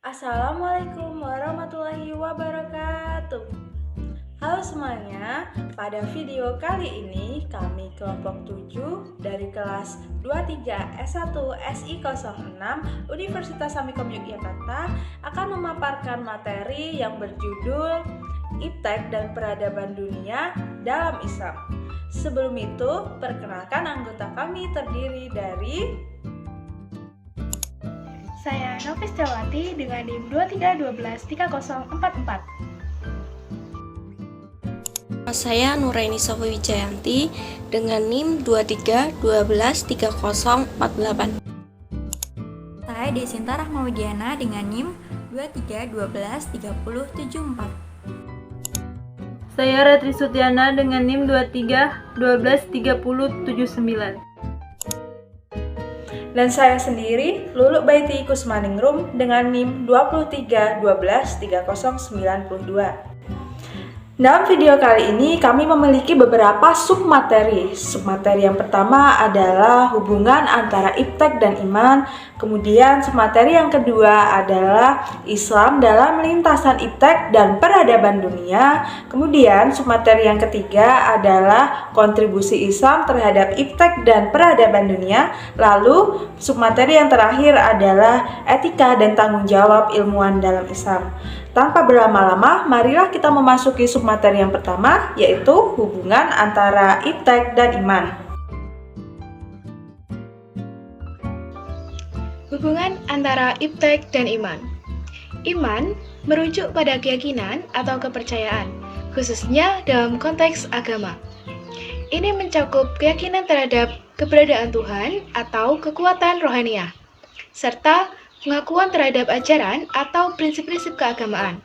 Assalamualaikum warahmatullahi wabarakatuh. Halo semuanya, pada video kali ini kami kelompok 7 dari kelas 23 S1 SI06 Universitas Amikom Yogyakarta akan memaparkan materi yang berjudul Iptek dan Peradaban Dunia dalam Islam. Sebelum itu, perkenalkan anggota kami terdiri dari Saya Nofis Jawati dengan NIM 23123044. Saya Nuraini Sofi Wijayanti dengan NIM 23123048. Saya Desinta Rahmawidiana dengan NIM 23123074. Saya Ratri Sutiana dengan NIM 23123079. Dan saya sendiri, Lulu Baiti Kusmaningrum dengan NIM 23123092. Dalam video kali ini kami memiliki beberapa submateri. Submateri yang pertama adalah hubungan antara iptek dan iman. Kemudian submateri yang kedua adalah Islam dalam lintasan iptek dan peradaban dunia. Kemudian submateri yang ketiga adalah kontribusi Islam terhadap iptek dan peradaban dunia. Lalu submateri yang terakhir adalah etika dan tanggung jawab ilmuwan dalam Islam. Tanpa berlama-lama, marilah kita memasuki submateri yang pertama, yaitu hubungan antara iptek dan iman. Hubungan antara iptek dan iman. Iman merujuk pada keyakinan atau kepercayaan, khususnya dalam konteks agama. Ini mencakup keyakinan terhadap keberadaan Tuhan atau kekuatan rohaniah, serta pengakuan terhadap ajaran atau prinsip-prinsip keagamaan.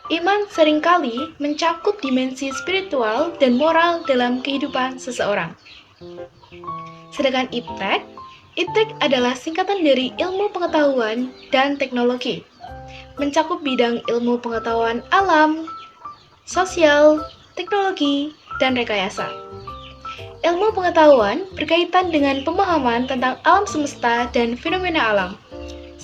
Iman seringkali mencakup dimensi spiritual dan moral dalam kehidupan seseorang. Sedangkan iptek adalah singkatan dari ilmu pengetahuan dan teknologi, mencakup bidang ilmu pengetahuan alam, sosial, teknologi, dan rekayasa. Ilmu pengetahuan berkaitan dengan pemahaman tentang alam semesta dan fenomena alam.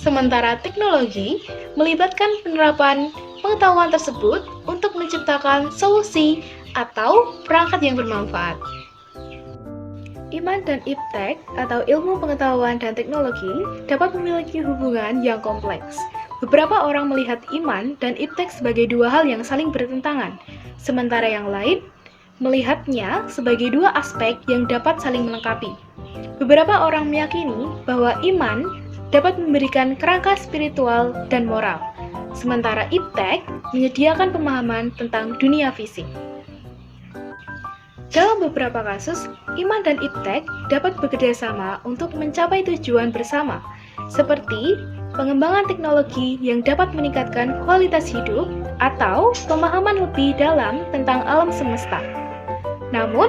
Sementara teknologi melibatkan penerapan pengetahuan tersebut untuk menciptakan solusi atau perangkat yang bermanfaat. Iman dan iptek atau ilmu pengetahuan dan teknologi dapat memiliki hubungan yang kompleks. Beberapa orang melihat iman dan iptek sebagai dua hal yang saling bertentangan, sementara yang lain melihatnya sebagai dua aspek yang dapat saling melengkapi. Beberapa orang meyakini bahwa iman dapat memberikan kerangka spiritual dan moral, sementara iptek menyediakan pemahaman tentang dunia fisik. Dalam beberapa kasus, iman dan iptek dapat bekerjasama untuk mencapai tujuan bersama, seperti pengembangan teknologi yang dapat meningkatkan kualitas hidup atau pemahaman lebih dalam tentang alam semesta. Namun,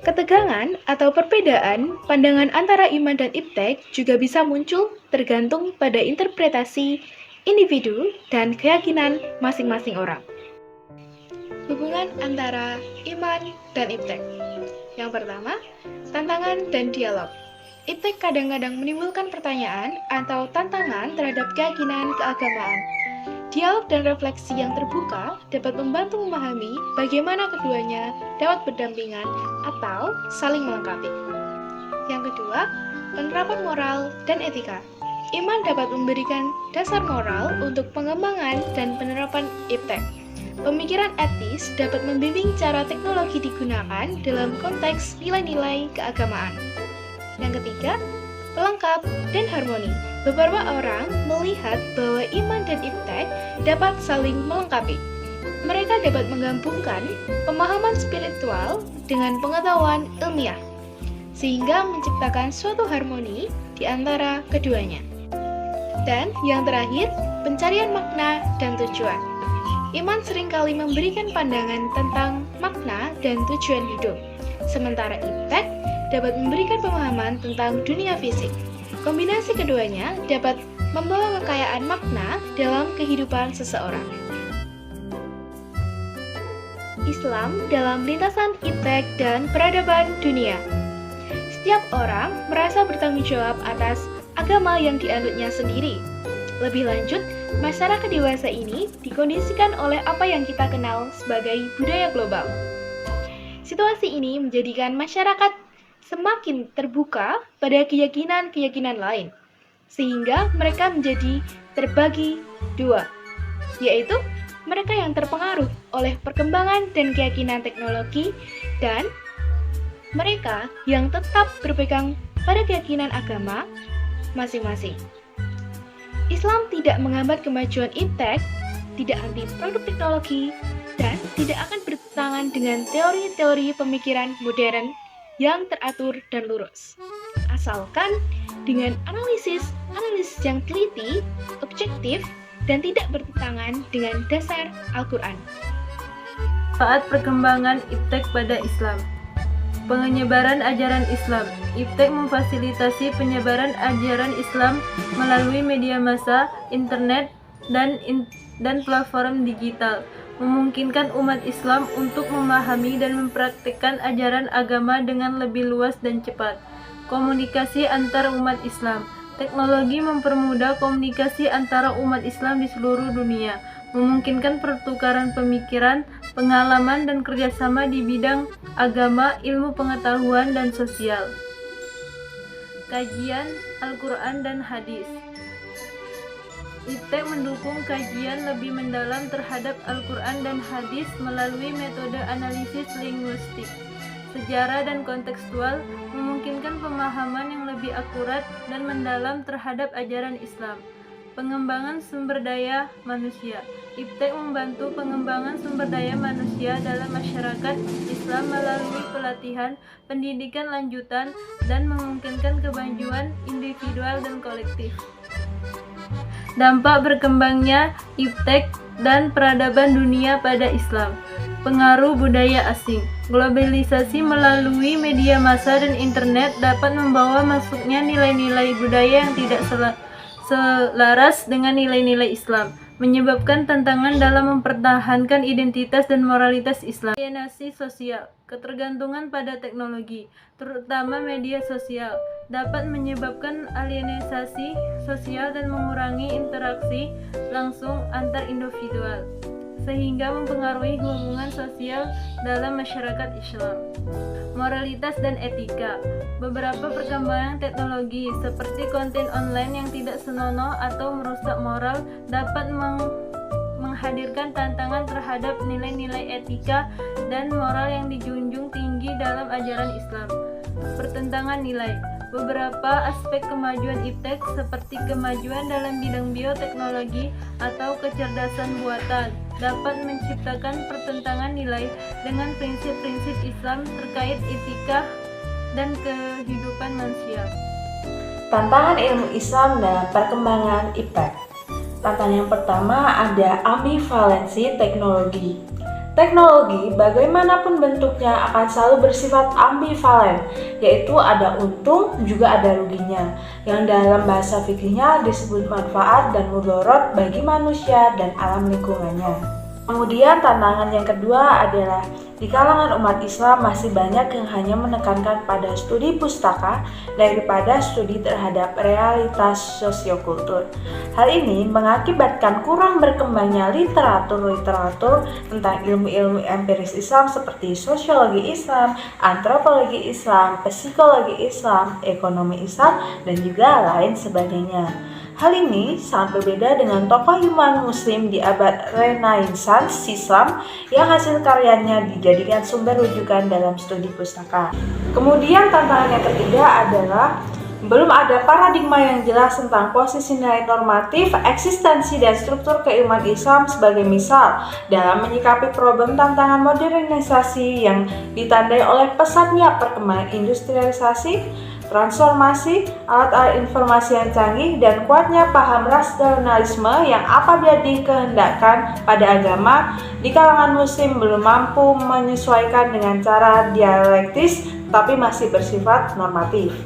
ketegangan atau perbedaan pandangan antara iman dan iptek juga bisa muncul tergantung pada interpretasi individu dan keyakinan masing-masing orang. Hubungan antara iman dan iptek. Yang pertama, tantangan dan dialog. Iptek kadang-kadang menimbulkan pertanyaan atau tantangan terhadap keyakinan keagamaan. Dialog dan refleksi yang terbuka dapat membantu memahami bagaimana keduanya dapat berdampingan atau saling melengkapi. Yang kedua, penerapan moral dan etika. Iman dapat memberikan dasar moral untuk pengembangan dan penerapan iptek. Pemikiran etis dapat membimbing cara teknologi digunakan dalam konteks nilai-nilai keagamaan. Yang ketiga, pelengkap dan harmoni. Beberapa orang melihat bahwa iman dan iptek dapat saling melengkapi. Mereka dapat menggabungkan pemahaman spiritual dengan pengetahuan ilmiah, sehingga menciptakan suatu harmoni di antara keduanya. Dan yang terakhir, pencarian makna dan tujuan. Iman seringkali memberikan pandangan tentang makna dan tujuan hidup, sementara iptek dapat memberikan pemahaman tentang dunia fisik. Kombinasi keduanya dapat membawa kekayaan makna dalam kehidupan seseorang. Islam dalam lintasan iptek dan peradaban dunia. Setiap orang merasa bertanggung jawab atas agama yang dianutnya sendiri. Lebih lanjut, masyarakat dewasa ini dikondisikan oleh apa yang kita kenal sebagai budaya global. Situasi ini menjadikan masyarakat semakin terbuka pada keyakinan-keyakinan lain, sehingga mereka menjadi terbagi dua, yaitu mereka yang terpengaruh oleh perkembangan dan keyakinan teknologi dan mereka yang tetap berpegang pada keyakinan agama masing-masing. Islam tidak menghambat kemajuan iptek, tidak anti produk teknologi, dan tidak akan bertentangan dengan teori-teori pemikiran modern yang teratur dan lurus. Asalkan dengan analisis yang teliti, objektif, dan tidak bertentangan dengan dasar Al-Quran. Saat perkembangan iptek pada Islam. Penyebaran ajaran Islam. Iptek memfasilitasi penyebaran ajaran Islam melalui media massa, internet, dan platform digital, memungkinkan umat Islam untuk memahami dan mempraktikkan ajaran agama dengan lebih luas dan cepat. Komunikasi antar umat Islam. Teknologi mempermudah komunikasi antara umat Islam di seluruh dunia, memungkinkan pertukaran pemikiran, pengalaman, dan kerjasama di bidang agama, ilmu pengetahuan, dan sosial. Kajian Al-Quran dan Hadis. Iptek mendukung kajian lebih mendalam terhadap Al-Quran dan Hadis melalui metode analisis linguistik, sejarah, dan kontekstual, memungkinkan pemahaman yang lebih akurat dan mendalam terhadap ajaran Islam. Pengembangan sumber daya manusia. Iptek membantu pengembangan sumber daya manusia dalam masyarakat Islam melalui pelatihan, pendidikan lanjutan, dan memungkinkan kemajuan individual dan kolektif. Dampak berkembangnya iptek dan peradaban dunia pada Islam. Pengaruh budaya asing. Globalisasi melalui media massa dan internet dapat membawa masuknya nilai-nilai budaya yang tidak selaras dengan nilai-nilai Islam, menyebabkan tantangan dalam mempertahankan identitas dan moralitas Islam. Alienasi sosial. Ketergantungan pada teknologi, terutama media sosial, dapat menyebabkan alienisasi sosial dan mengurangi interaksi langsung antar individual, sehingga mempengaruhi hubungan sosial dalam masyarakat Islam. Moralitas dan etika. Beberapa perkembangan teknologi seperti konten online yang tidak senonoh atau merusak moral dapat menghadirkan tantangan terhadap nilai-nilai etika dan moral yang dijunjung tinggi dalam ajaran Islam. Pertentangan nilai. Beberapa aspek kemajuan iptek seperti kemajuan dalam bidang bioteknologi atau kecerdasan buatan dapat menciptakan pertentangan nilai dengan prinsip-prinsip Islam terkait etika dan kehidupan manusia. Tantangan ilmu Islam dalam perkembangan iptek. Tantangan yang pertama ada ambivalensi teknologi. Teknologi, bagaimanapun bentuknya, akan selalu bersifat ambivalen, yaitu ada untung juga ada ruginya, yang dalam bahasa fikihnya disebut manfaat dan mudorot bagi manusia dan alam lingkungannya. Kemudian tantangan yang kedua adalah di kalangan umat Islam masih banyak yang hanya menekankan pada studi pustaka daripada studi terhadap realitas sosiokultur. Hal ini mengakibatkan kurang berkembangnya literatur tentang ilmu-ilmu empiris Islam seperti sosiologi Islam, antropologi Islam, psikologi Islam, ekonomi Islam, dan juga lain sebagainya. Hal ini sangat berbeda dengan tokoh ilmuwan muslim di abad Renaissance Islam yang hasil karyanya dijadikan sumber rujukan dalam studi pustaka. Kemudian tantangan yang ketiga adalah belum ada paradigma yang jelas tentang posisi nilai normatif, eksistensi, dan struktur keilmuan Islam sebagai misal dalam menyikapi problem tantangan modernisasi yang ditandai oleh pesatnya perkembangan industrialisasi, transformasi, alat-alat informasi yang canggih, dan kuatnya paham rasionalisme yang apabila dikehendakkan pada agama di kalangan muslim belum mampu menyesuaikan dengan cara dialektis tapi masih bersifat normatif.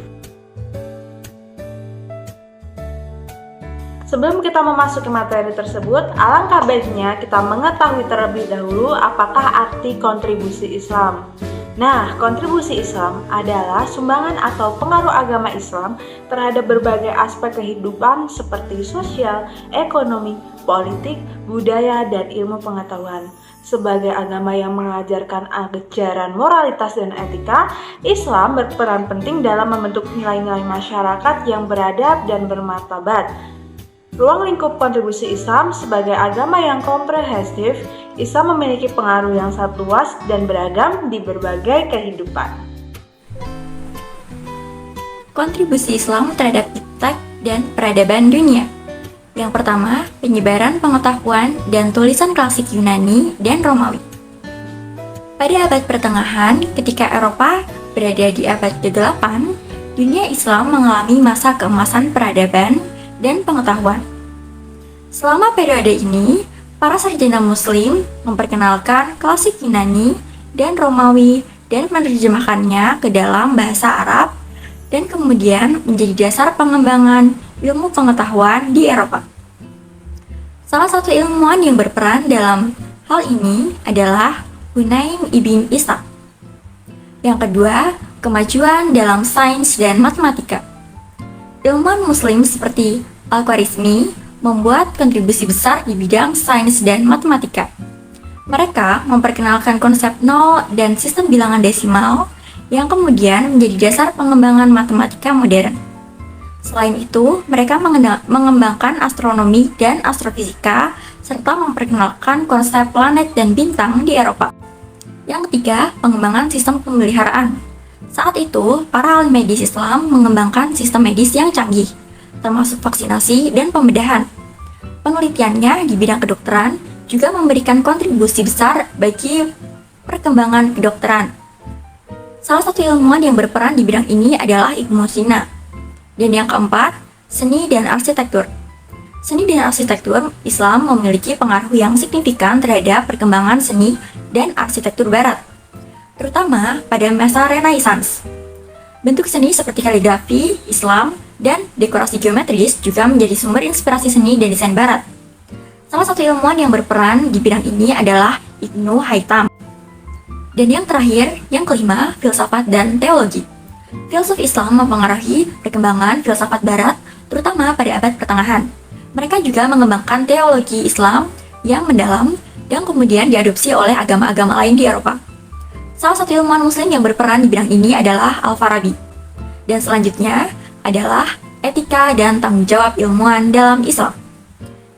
Sebelum kita memasuki materi tersebut, alangkah baiknya kita mengetahui terlebih dahulu apakah arti kontribusi Islam. Nah, kontribusi Islam adalah sumbangan atau pengaruh agama Islam terhadap berbagai aspek kehidupan seperti sosial, ekonomi, politik, budaya, dan ilmu pengetahuan. Sebagai agama yang mengajarkan ajaran moralitas dan etika, Islam berperan penting dalam membentuk nilai-nilai masyarakat yang beradab dan bermartabat. Ruang lingkup kontribusi Islam sebagai agama yang komprehensif, Islam memiliki pengaruh yang sangat luas dan beragam di berbagai kehidupan. Kontribusi Islam terhadap iptek dan peradaban dunia. Yang pertama, penyebaran pengetahuan dan tulisan klasik Yunani dan Romawi. Pada abad pertengahan, ketika Eropa berada di abad ke-8, dunia Islam mengalami masa keemasan peradaban dan pengetahuan. Selama periode ini, para sarjana Muslim memperkenalkan klasik Yunani dan Romawi dan menerjemahkannya ke dalam bahasa Arab dan kemudian menjadi dasar pengembangan ilmu pengetahuan di Eropa. Salah satu ilmuwan yang berperan dalam hal ini adalah Hunayn ibn Ishaq. Yang kedua, kemajuan dalam sains dan matematika. Ilmuwan Muslim seperti Al-Khwarizmi membuat kontribusi besar di bidang sains dan matematika. Mereka memperkenalkan konsep nol dan sistem bilangan desimal yang kemudian menjadi dasar pengembangan matematika modern. Selain itu, mereka mengembangkan astronomi dan astrofisika serta memperkenalkan konsep planet dan bintang di Eropa. Yang ketiga, pengembangan sistem pemeliharaan. Saat itu, para ahli medis Islam mengembangkan sistem medis yang canggih, termasuk vaksinasi dan pembedahan. Penelitiannya di bidang kedokteran juga memberikan kontribusi besar bagi perkembangan kedokteran. Salah satu ilmuwan yang berperan di bidang ini adalah Ibnu Sina. Dan yang keempat, seni dan arsitektur. Seni dan arsitektur Islam memiliki pengaruh yang signifikan terhadap perkembangan seni dan arsitektur Barat, terutama pada masa Renaissance. Bentuk seni seperti kaligrafi, Islam, dan dekorasi geometris juga menjadi sumber inspirasi seni dan desain Barat. Salah satu ilmuwan yang berperan di bidang ini adalah Ibnu Haytham. Dan yang terakhir, yang kelima, filsafat dan teologi. Filsuf Islam mempengaruhi perkembangan filsafat Barat, terutama pada abad pertengahan. Mereka juga mengembangkan teologi Islam yang mendalam dan kemudian diadopsi oleh agama-agama lain di Eropa. Salah satu ilmuwan Muslim yang berperan di bidang ini adalah Al-Farabi. Dan selanjutnya adalah etika dan tanggung jawab ilmuwan dalam Islam.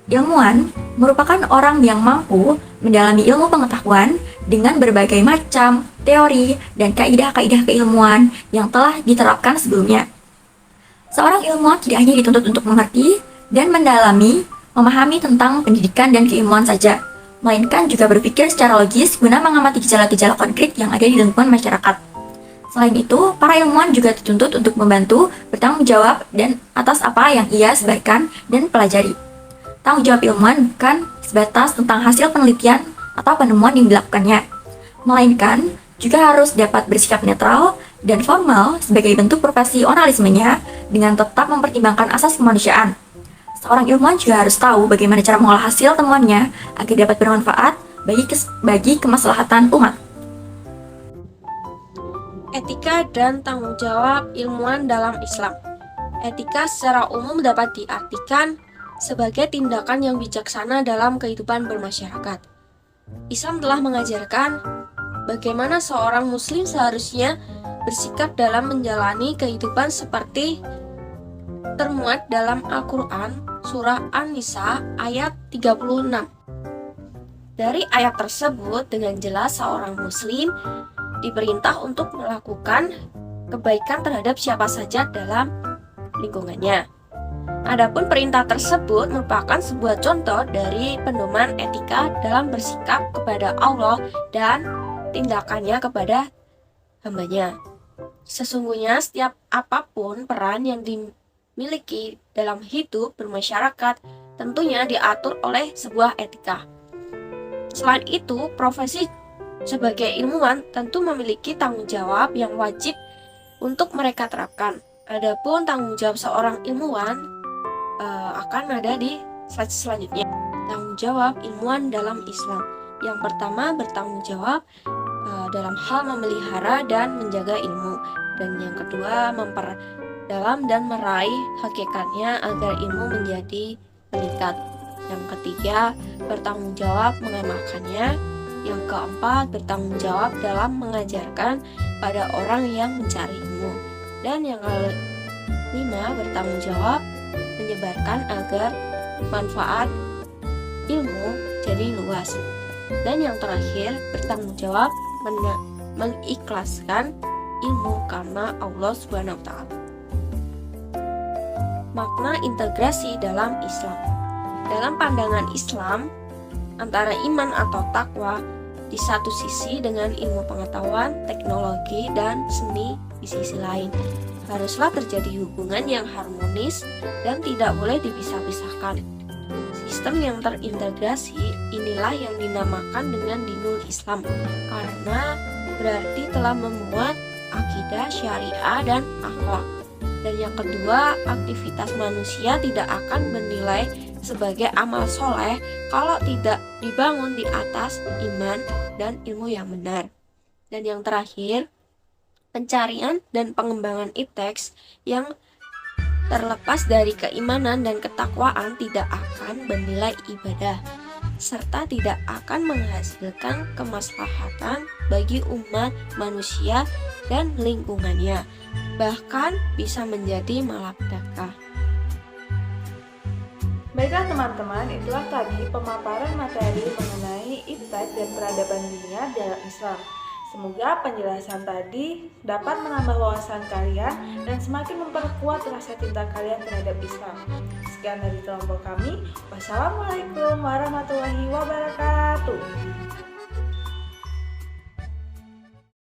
Ilmuwan merupakan orang yang mampu mendalami ilmu pengetahuan dengan berbagai macam teori dan kaidah-kaidah keilmuan yang telah diterapkan sebelumnya. Seorang ilmuwan tidak hanya dituntut untuk mengerti dan memahami tentang pendidikan dan keilmuan saja, melainkan juga berpikir secara logis guna mengamati gejala-gejala konkret yang ada di lingkungan masyarakat. Selain itu, para ilmuwan juga dituntut untuk membantu bertanggung jawab dan atas apa yang ia sebarkan dan pelajari. Tanggung jawab ilmuwan bukan sebatas tentang hasil penelitian atau penemuan yang dilakukannya, melainkan juga harus dapat bersikap netral dan formal sebagai bentuk profesionalismenya dengan tetap mempertimbangkan asas kemanusiaan. Seorang ilmuwan juga harus tahu bagaimana cara mengolah hasil temuannya agar dapat bermanfaat bagi kemaslahatan umat. Etika dan tanggung jawab ilmuwan dalam Islam. Etika secara umum dapat diartikan sebagai tindakan yang bijaksana dalam kehidupan bermasyarakat. Islam telah mengajarkan bagaimana seorang muslim seharusnya bersikap dalam menjalani kehidupan seperti termuat dalam Al-Quran surah An-Nisa ayat 36. Dari ayat tersebut dengan jelas seorang muslim diperintah untuk melakukan kebaikan terhadap siapa saja dalam lingkungannya. Adapun perintah tersebut merupakan sebuah contoh dari pedoman etika dalam bersikap kepada Allah dan tindakannya kepada hambanya. Sesungguhnya setiap apapun peran yang dimiliki dalam hidup bermasyarakat tentunya diatur oleh sebuah etika. Selain itu, profesi sebagai ilmuwan tentu memiliki tanggung jawab yang wajib untuk mereka terapkan. Adapun tanggung jawab seorang ilmuwan akan ada di slide selanjutnya. Tanggung jawab ilmuwan dalam Islam. Yang pertama, bertanggung jawab dalam hal memelihara dan menjaga ilmu. Dan yang kedua, memperdalam dan meraih hakikatnya agar ilmu menjadi meningkat. Yang ketiga, bertanggung jawab mengamalkannya. Yang keempat, bertanggung jawab dalam mengajarkan pada orang yang mencari ilmu. Dan yang kelima, bertanggung jawab menyebarkan agar manfaat ilmu jadi luas. Dan yang terakhir, bertanggung jawab mengikhlaskan ilmu karena Allah SWT. Makna integrasi dalam Islam. Dalam pandangan Islam, antara iman atau takwa di satu sisi dengan ilmu pengetahuan, teknologi, dan seni di sisi lain. Haruslah terjadi hubungan yang harmonis dan tidak boleh dipisah-pisahkan. Sistem yang terintegrasi inilah yang dinamakan dengan dinul Islam, karena berarti telah memuat akidah, syariah, dan akhlak. Dan yang kedua, aktivitas manusia tidak akan bernilai sebagai amal soleh kalau tidak dibangun di atas iman dan ilmu yang benar. Dan yang terakhir, pencarian dan pengembangan iptek yang terlepas dari keimanan dan ketakwaan tidak akan bernilai ibadah, serta tidak akan menghasilkan kemaslahatan bagi umat manusia dan lingkungannya, bahkan bisa menjadi malapetaka. Baiklah teman-teman, itulah tadi pemaparan materi mengenai iptek dan peradaban dunia dalam Islam. Semoga penjelasan tadi dapat menambah wawasan kalian dan semakin memperkuat rasa cinta kalian terhadap Islam. Sekian dari kelompok kami. Wassalamualaikum warahmatullahi wabarakatuh.